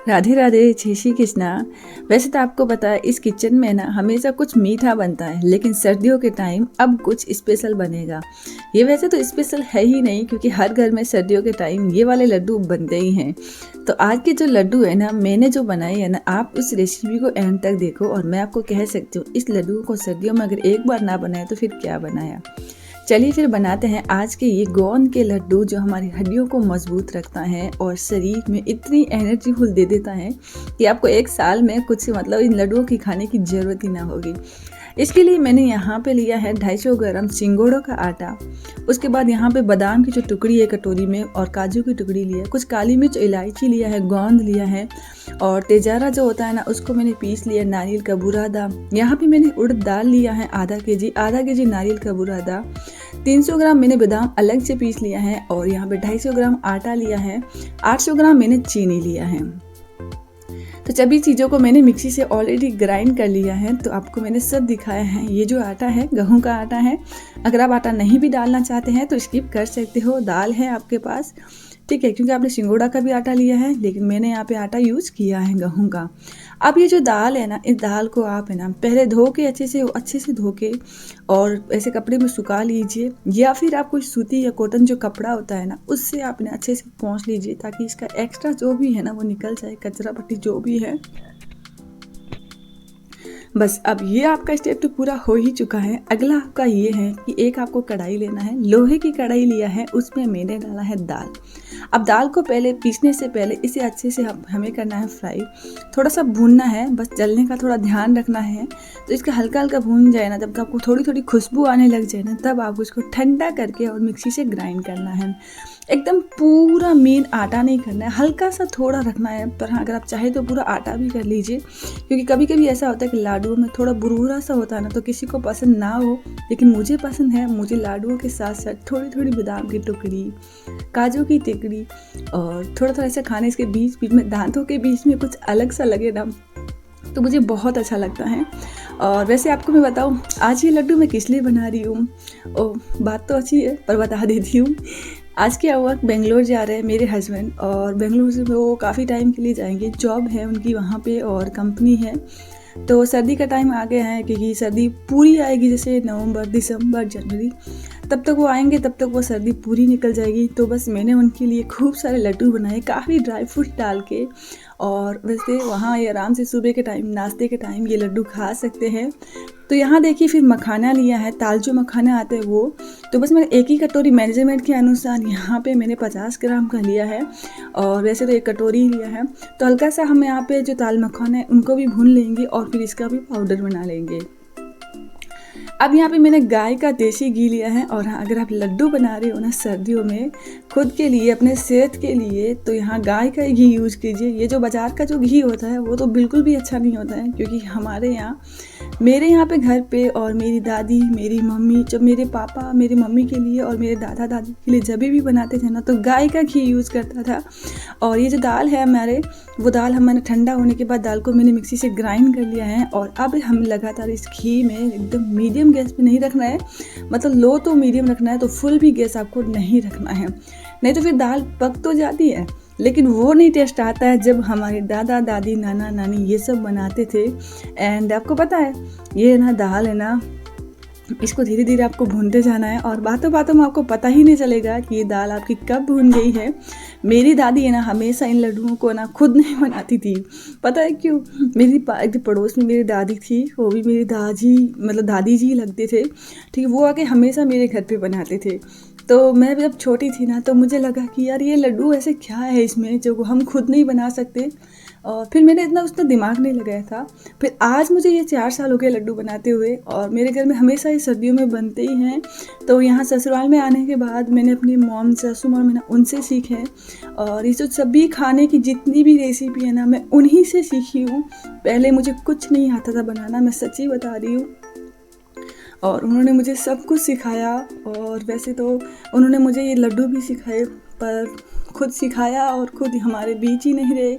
राधे राधे, जय श्री कृष्णा। वैसे तो आपको पता है इस किचन में ना हमेशा कुछ मीठा बनता है, लेकिन सर्दियों के टाइम अब कुछ स्पेशल बनेगा। ये वैसे तो स्पेशल है ही नहीं, क्योंकि हर घर में सर्दियों के टाइम ये वाले लड्डू बनते ही हैं। तो आज के जो लड्डू है ना, मैंने जो बनाए है ना, आप इस रेसिपी को एंड तक देखो और मैं आपको कह सकती हूँ इस लड्डू को सर्दियों में अगर एक बार ना बनाए तो फिर क्या बनाया। चलिए फिर बनाते हैं आज के ये गोंद के लड्डू, जो हमारी हड्डियों को मजबूत रखता है और शरीर में इतनी एनर्जी फुल दे देता है कि आपको एक साल में कुछ इन लड्डुओं की खाने की ज़रूरत ही ना होगी। इसके लिए मैंने यहाँ पे लिया है 250 ग्राम सिंगोड़ों का आटा। उसके बाद यहाँ पे बादाम की जो टुकड़ी है कटोरी में, और काजू की टुकड़ी लिया है, कुछ काली मिर्च, इलायची लिया है, गोंद लिया है, और तेजारा जो होता है ना उसको मैंने पीस लिया, नारियल का बुरादा। यहाँ पे मैंने उड़द दाल लिया है आधा केजी नारियल का बुरादा। 300 ग्राम मैंने बादाम अलग से पीस लिया है, और यहाँ पे 250 ग्राम आटा लिया है। 800 ग्राम मैंने चीनी लिया है। तो सभी चीज़ों को मैंने मिक्सी से ऑलरेडी ग्राइंड कर लिया है। तो आपको मैंने सब दिखाया है। ये जो आटा है गेहूं का आटा है। अगर आप आटा नहीं भी डालना चाहते हैं तो स्किप कर सकते हो, दाल है आपके पास, ठीक है, क्योंकि आपने सिंगोड़ा का भी आटा लिया है, लेकिन मैंने यहाँ पे आटा यूज़ किया है गेहूं का। अब ये जो दाल है ना, इस दाल को आप है ना पहले धो के अच्छे से धो के और ऐसे कपड़े में सुखा लीजिए, या फिर आप कोई सूती या कॉटन जो कपड़ा होता है ना उससे आप ना अच्छे से पोंछ लीजिए, ताकि इसका एक्स्ट्रा जो भी है ना वो निकल जाए, कचरा पट्टी जो भी है। बस अब ये आपका स्टेप तो पूरा हो ही चुका है। अगला आपका ये है कि एक आपको कढ़ाई लेना है, लोहे की कढ़ाई लिया है, उसमें मैंने डाला है दाल। अब दाल को पहले पीसने से पहले इसे अच्छे से हमें करना है फ्राई, थोड़ा सा भूनना है, बस जलने का थोड़ा ध्यान रखना है। तो इसका हल्का हल्का भून जाए ना, जब आपको थोड़ी थोड़ी खुशबू आने लग जाए ना, तब आप उसको ठंडा करके और मिक्सी से ग्राइंड करना है। एकदम पूरा मेन आटा नहीं करना है, हल्का सा थोड़ा रखना है। पर हाँ, अगर आप चाहे तो पूरा आटा भी कर लीजिए, क्योंकि कभी कभी ऐसा होता है कि लाडुओं में थोड़ा बुरबुरा सा होता है ना, तो किसी को पसंद ना हो, लेकिन मुझे पसंद है। मुझे लाडुओं के साथ साथ थोड़ी थोड़ी बादाम की टुकड़ी, काजू की टिकड़ी और थोड़ा थोड़ा ऐसा खाने इसके बीच बीच में, दांतों के बीच में कुछ अलग सा लगे ना, तो मुझे बहुत अच्छा लगता है। और वैसे आपको मैं बताऊं आज ये लड्डू मैं किस लिए बना रही हूँ, बात तो अच्छी है पर बता देती हूँ। आज क्या हुआ, बेंगलोर जा रहे हैं मेरे हस्बैंड, और बेंगलोर से वो काफ़ी टाइम के लिए जाएंगे, जॉब है उनकी वहाँ पे और कंपनी है। तो सर्दी का टाइम आ गया है, क्योंकि सर्दी पूरी आएगी, जैसे नवंबर, दिसंबर, जनवरी, तब तक वो आएंगे, तब तक वो सर्दी पूरी निकल जाएगी। तो बस मैंने उनके लिए खूब सारे लड्डू बनाए, काफ़ी ड्राई फ्रूट डाल के। और वैसे वहाँ ये आराम से सुबह के टाइम, नाश्ते के टाइम ये लड्डू खा सकते हैं। तो यहाँ देखिए, फिर मखाना लिया है, तालचू मखाना आते हैं वो। तो बस मैं एक ही कटोरी मेजरमेंट के अनुसार यहाँ पे मैंने 50 ग्राम का लिया है, और वैसे तो एक कटोरी ही लिया है। तो हल्का सा हम यहाँ पे जो ताल मखाना है उनको भी भून लेंगे, और फिर इसका भी पाउडर बना लेंगे। अब यहाँ पे मैंने गाय का देसी घी लिया है। और हाँ, अगर आप लड्डू बना रहे हो ना सर्दियों में खुद के लिए, अपने सेहत के लिए, तो यहाँ गाय का घी यूज़ कीजिए। ये जो बाज़ार का जो घी होता है वो तो बिल्कुल भी अच्छा नहीं होता है, क्योंकि मेरे यहाँ पे घर पे, और मेरी दादी, मेरी मम्मी, जब मेरे पापा मेरी मम्मी के लिए और मेरे दादा दादी के लिए जब भी बनाते थे ना, तो गाय का घी यूज़ करता था। और ये जो दाल है हमारे, वो दाल हमारे ठंडा होने के बाद दाल को मैंने मिक्सी से ग्राइंड कर लिया है। और अब हम लगातार इस घी में, एकदम मीडियम गैस पे नहीं रखना है, मतलब लो तो मीडियम रखना है, तो फुल भी गैस आपको नहीं रखना है, नहीं तो फिर दाल पक तो जाती है, लेकिन वो नहीं टेस्ट आता है जब हमारे दादा दादी, नाना नानी ये सब बनाते थे। एंड आपको पता है ये ना दाल है ना, इसको धीरे धीरे आपको भूनते जाना है, और बातों बातों में आपको पता ही नहीं चलेगा कि ये दाल आपकी कब भून गई है। मेरी दादी है ना हमेशा इन लड्डुओं को ना खुद नहीं बनाती थी, पता है क्यों? मेरी पड़ोस में मेरी दादी थी, वो भी मेरी दादी जी लगते थे, ठीक है, वो आके हमेशा मेरे घर पे बनाते थे। तो मैं जब छोटी थी ना, तो मुझे लगा कि यार ये लड्डू ऐसे क्या है इसमें जो हम खुद नहीं बना सकते। और फिर मैंने इतना उसका दिमाग नहीं लगाया था। फिर आज मुझे ये 4 साल हो गए लड्डू बनाते हुए, और मेरे घर में हमेशा ये सर्दियों में बनते ही हैं। तो यहाँ ससुराल में आने के बाद मैंने अपनी मॉम, ससुर और मैंने उनसे सीखे, और ये जो सभी खाने की जितनी भी रेसिपी है ना, मैं उन्हीं से सीखी हूँ। पहले मुझे कुछ नहीं आता था बनाना, मैं सच्ची बता रही हूँ, और उन्होंने मुझे सब कुछ सिखाया। और वैसे तो उन्होंने मुझे ये लड्डू भी सिखाए, पर खुद सिखाया और खुद हमारे बीच ही नहीं रहे।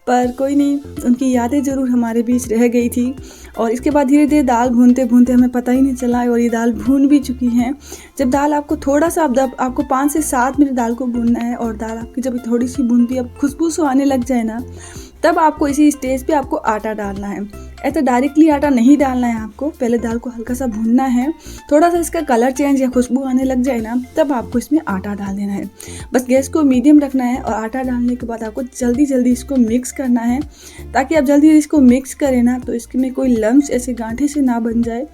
पर कोई नहीं, उनकी यादें ज़रूर हमारे बीच रह गई थी। और इसके बाद धीरे धीरे दाल भूनते भूनते हमें पता ही नहीं चला, और ये दाल भून भी चुकी है। जब दाल आपको थोड़ा सा, आपको 5 से 7 मिनट दाल को भूनना है, और दाल आपकी जब थोड़ी सी भूनती है, अब खुशबू से आने लग जाए ना, तब आपको इसी स्टेज पे आपको आटा डालना है। ऐसा डायरेक्टली आटा नहीं डालना है आपको, पहले दाल को हल्का सा भूनना है, थोड़ा सा इसका कलर चेंज या खुशबू आने लग जाए ना, तब आपको इसमें आटा डाल देना है। बस गैस को मीडियम रखना है और आटा डालने के बाद आपको जल्दी जल्दी इसको मिक्स करना है, ताकि आप जल्दी इसको मिक्स करें ना तो इसमें कोई लम्स ऐसे गांठे से ना बन जाए।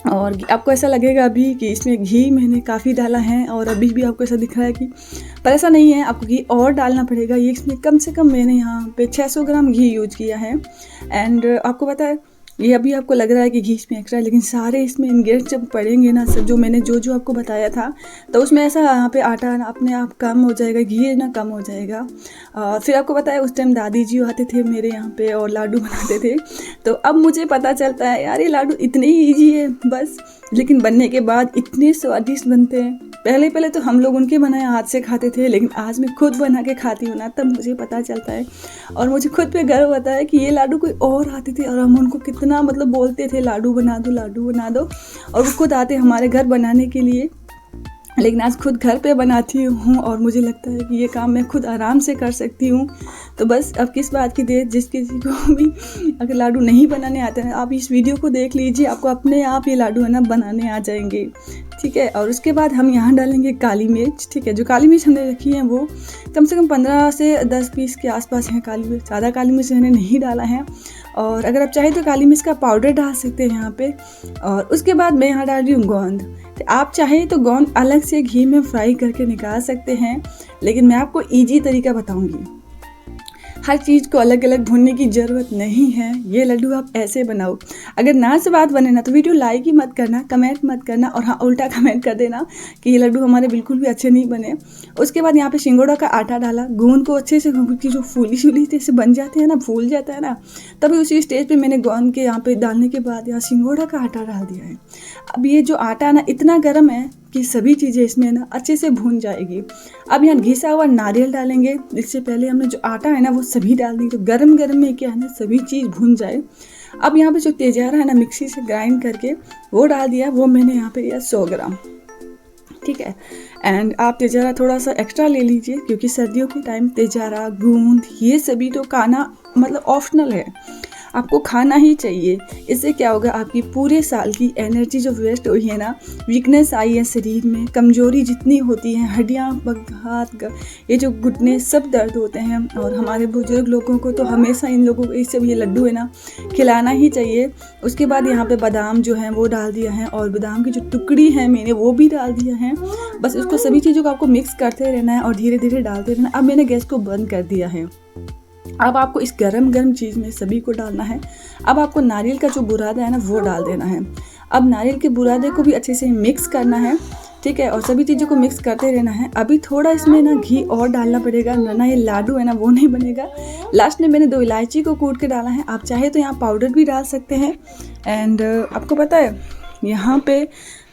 और आपको ऐसा लगेगा अभी कि इसमें घी मैंने काफ़ी डाला है और अभी भी आपको ऐसा दिख रहा है कि, पर ऐसा नहीं है, आपको घी और डालना पड़ेगा। ये इसमें कम से कम मैंने यहाँ पे 600 ग्राम घी यूज किया है। एंड आपको पता है ये अभी आपको लग रहा है कि घी इसमें एक्स्ट्रा है, लेकिन सारे इसमें इंग्रेडिएंट्स जब पड़ेंगे ना, सब जो मैंने जो आपको बताया था, तो उसमें ऐसा यहाँ पे आटा अपने आप कम हो जाएगा, घी ना कम हो जाएगा। फिर आपको पता है उस टाइम दादी जी आते थे मेरे यहाँ पे और लाडू बनाते थे, तो अब मुझे पता चलता है यार ये लाडू इतने ही ईजी है बस, लेकिन बनने के बाद इतने स्वादिष्ट बनते हैं। पहले तो हम लोग उनके बनाए हाथ से खाते थे, लेकिन आज मैं खुद बना के खाती हूँ ना, तब मुझे पता चलता है और मुझे खुद पे गर्व होता है कि ये लाडू कोई और आते थे और हम उनको कितना मतलब बोलते थे लाडू बना दो, और वो खुद आते हमारे घर बनाने के लिए। लेकिन आज खुद घर पे बनाती हूँ और मुझे लगता है कि ये काम मैं खुद आराम से कर सकती हूँ। तो बस अब किस बात की देर, जिस किसी को भी अगर लाडू नहीं बनाने आते हैं, आप इस वीडियो को देख लीजिए, आपको अपने आप ये लाडू है ना बनाने आ जाएंगे, ठीक है। और उसके बाद हम यहाँ डालेंगे काली मिर्च, ठीक है। जो काली मिर्च हमने रखी है वो कम से कम 15 से 10 पीस के आसपास है काली मिर्च, ज़्यादा काली मिर्च मैंने नहीं डाला है। और अगर आप चाहें तो काली मिर्च का पाउडर डाल सकते हैं यहाँ पे। और उसके बाद मैं यहाँ डाल रही हूँ गोंद। आप चाहें तो गोंद अलग से घी में फ्राई करके निकाल सकते हैं, लेकिन मैं आपको ईजी तरीका बताऊँगी। हर चीज़ को अलग अलग भूनने की ज़रूरत नहीं है। ये लड्डू आप ऐसे बनाओ। अगर ना से बात बने ना तो वीडियो लाइक ही मत करना, कमेंट मत करना, और हाँ उल्टा कमेंट कर देना कि ये लड्डू हमारे बिल्कुल भी अच्छे नहीं बने। उसके बाद यहाँ पे सिंगोड़ा का आटा डाला, गोंद को अच्छे से, क्योंकि जो फूली जैसे बन जाते हैं ना, फूल जाता है ना, तभी उसी स्टेज पर मैंने गोंद के यहाँ पे डालने के बाद यहाँ सिंगोड़ा का आटा डाल दिया है। अब ये जो आटा ना इतना गर्म है कि सभी चीज़ें इसमें ना अच्छे से भून जाएगी। अब यहाँ घिसा हुआ नारियल डालेंगे, इससे पहले हमने जो आटा है ना वो सभी डाल देंगे, तो गरम गरम में क्या है ना सभी चीज़ भून जाए। अब यहाँ पे जो तेजारा है ना मिक्सी से ग्राइंड करके वो डाल दिया, वो मैंने यहाँ पे लिया 100 ग्राम, ठीक है। एंड आप तेजारा थोड़ा सा एक्स्ट्रा ले लीजिए, क्योंकि सर्दियों के टाइम तेजारा, गूंद ये सभी तो खाना मतलब ऑप्शनल है, आपको खाना ही चाहिए। इससे क्या होगा, आपकी पूरे साल की एनर्जी जो वेस्ट हुई है ना, वीकनेस आई है शरीर में, कमजोरी जितनी होती है, हड्डियाँ, हाथ, ये जो घुटने सब दर्द होते हैं। और हमारे बुजुर्ग लोगों को तो हमेशा इन लोगों को इससे ये लड्डू है ना खिलाना ही चाहिए। उसके बाद यहाँ पे बादाम जो है वो डाल दिया है, और बादाम की जो टुकड़ी है मैंने वो भी डाल दिया है। बस उसको सभी चीज़ों को आपको मिक्स करते रहना है और धीरे धीरे डालते रहना। अब मैंने गैस को बंद कर दिया है। अब आपको इस गरम चीज़ में सभी को डालना है। अब आपको नारियल का जो बुरादा है ना वो डाल देना है। अब नारियल के बुरादे को भी अच्छे से मिक्स करना है, ठीक है, और सभी चीज़ों को मिक्स करते रहना है। अभी थोड़ा इसमें ना घी और डालना पड़ेगा, ना ये लाडू है ना वो नहीं बनेगा। लास्ट में मैंने 2 इलायची को कूट के डाला है, आप चाहे तो यहाँ पाउडर भी डाल सकते हैं। एंड आपको पता है यहाँ पे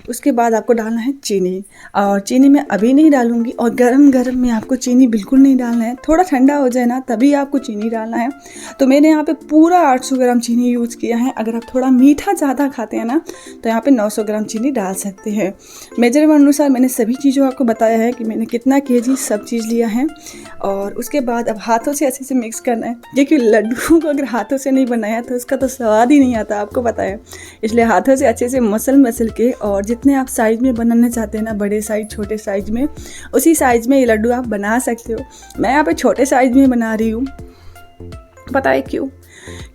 उसके बाद आपको डालना है चीनी, और चीनी मैं अभी नहीं डालूंगी, और गरम में आपको चीनी बिल्कुल नहीं डालना है, थोड़ा ठंडा हो जाए ना तभी आपको चीनी डालना है। तो मैंने यहाँ पे पूरा 800 ग्राम चीनी यूज़ किया है। अगर आप थोड़ा मीठा ज़्यादा खाते हैं ना तो यहाँ पे 900 ग्राम चीनी डाल सकते हैं। मेजरमेंट अनुसार मैंने सभी चीज़ों आपको बताया है कि मैंने कितना केजी सब चीज़ लिया है। और उसके बाद अब हाथों से अच्छे से मिक्स करना है, क्योंकि लड्डू को अगर हाथों से नहीं बनाया तो उसका तो स्वाद ही नहीं आता, आपको पता है। इसलिए हाथों से अच्छे से मसल के, और जितने आप साइज़ में बनाना चाहते हैं ना, बड़े साइज़ छोटे साइज़ में, उसी साइज़ में ये लड्डू आप बना सकते हो। मैं यहाँ पे छोटे साइज़ में बना रही हूँ, पता है क्यों?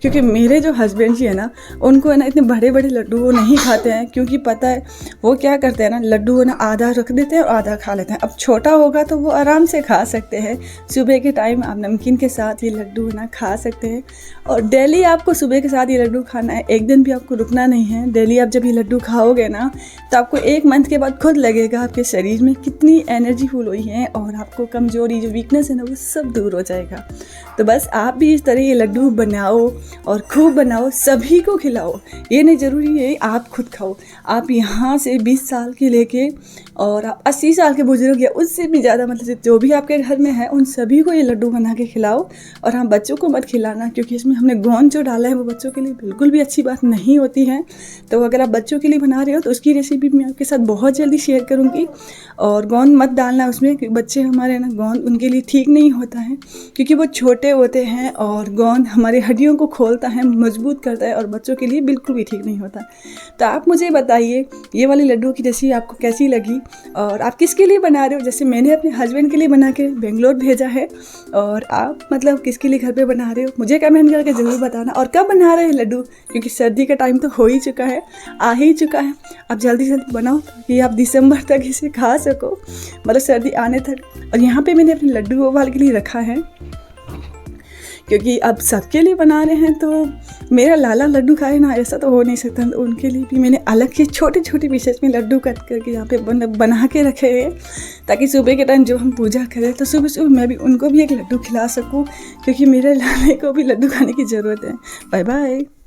क्योंकि मेरे जो हस्बैंड जी है ना उनको है ना इतने बड़े बड़े लड्डू वो नहीं खाते हैं, क्योंकि पता है वो क्या करते हैं ना, लड्डू है ना आधा रख देते हैं और आधा खा लेते हैं। अब छोटा होगा तो वो आराम से खा सकते हैं। सुबह के टाइम आप नमकीन के साथ ये लड्डू है ना खा सकते हैं, और डेली आपको सुबह के साथ ये लड्डू खाना है, एक दिन भी आपको रुकना नहीं है। डेली आप जब ये लड्डू खाओगे ना तो आपको 1 मंथ के बाद खुद लगेगा आपके शरीर में कितनी एनर्जी फुल हुई है, और आपको कमजोरी जो वीकनेस है ना वो सब दूर हो जाएगा। तो बस आप भी इस तरह ये लड्डू बनाओ और खूब बनाओ, सभी को खिलाओ। ये नहीं ज़रूरी है आप खुद खाओ, आप यहाँ से 20 साल के लेके और आप 80 साल के बुजुर्ग या उससे भी ज़्यादा, मतलब जो भी आपके घर में है उन सभी को ये लड्डू बना के खिलाओ। और हाँ, बच्चों को मत खिलाना, क्योंकि इसमें हमने गोंद जो डाला है वो बच्चों के लिए बिल्कुल भी अच्छी बात नहीं होती है। तो अगर आप बच्चों के लिए बना रहे हो तो उसकी रेसिपी मैं आपके साथ बहुत जल्दी शेयर करूँगी। और गोंद मत डालना उसमें, क्योंकि बच्चे हमारे ना गोंद उनके लिए ठीक नहीं होता है, क्योंकि वो छोटे छोटे होते हैं और गोंद हमारी हड्डियों को खोलता है, मजबूत करता है और बच्चों के लिए बिल्कुल भी ठीक नहीं होता। तो आप मुझे बताइए ये वाली लड्डू की रेसिपी आपको कैसी लगी और आप किसके लिए बना रहे हो। जैसे मैंने अपने हस्बैंड के लिए बना के बेंगलोर भेजा है, और आप मतलब किसके लिए घर पे बना रहे हो मुझे कमेंट करके ज़रूर बताना। और कब बना रहे हैं लड्डू, क्योंकि सर्दी का टाइम तो हो ही चुका है, आ ही चुका है। अब जल्दी जल्दी बनाओ ताकि आप दिसंबर तक इसे खा सको, मतलब सर्दी आने तक। और यहाँ पे मैंने अपने लड्डू उबाल के लिए रखा है, क्योंकि अब सबके लिए बना रहे हैं तो मेरा लाला लड्डू खाए ना, ऐसा तो हो नहीं सकता। तो उनके लिए भी मैंने अलग से छोटे छोटे पीसेस में लड्डू कट करके यहाँ पे बना के रखे हैं, ताकि सुबह के टाइम जब हम पूजा करें तो सुबह सुबह मैं भी उनको भी एक लड्डू खिला सकूँ, क्योंकि मेरे लाले को भी लड्डू खाने की ज़रूरत है। Bye bye.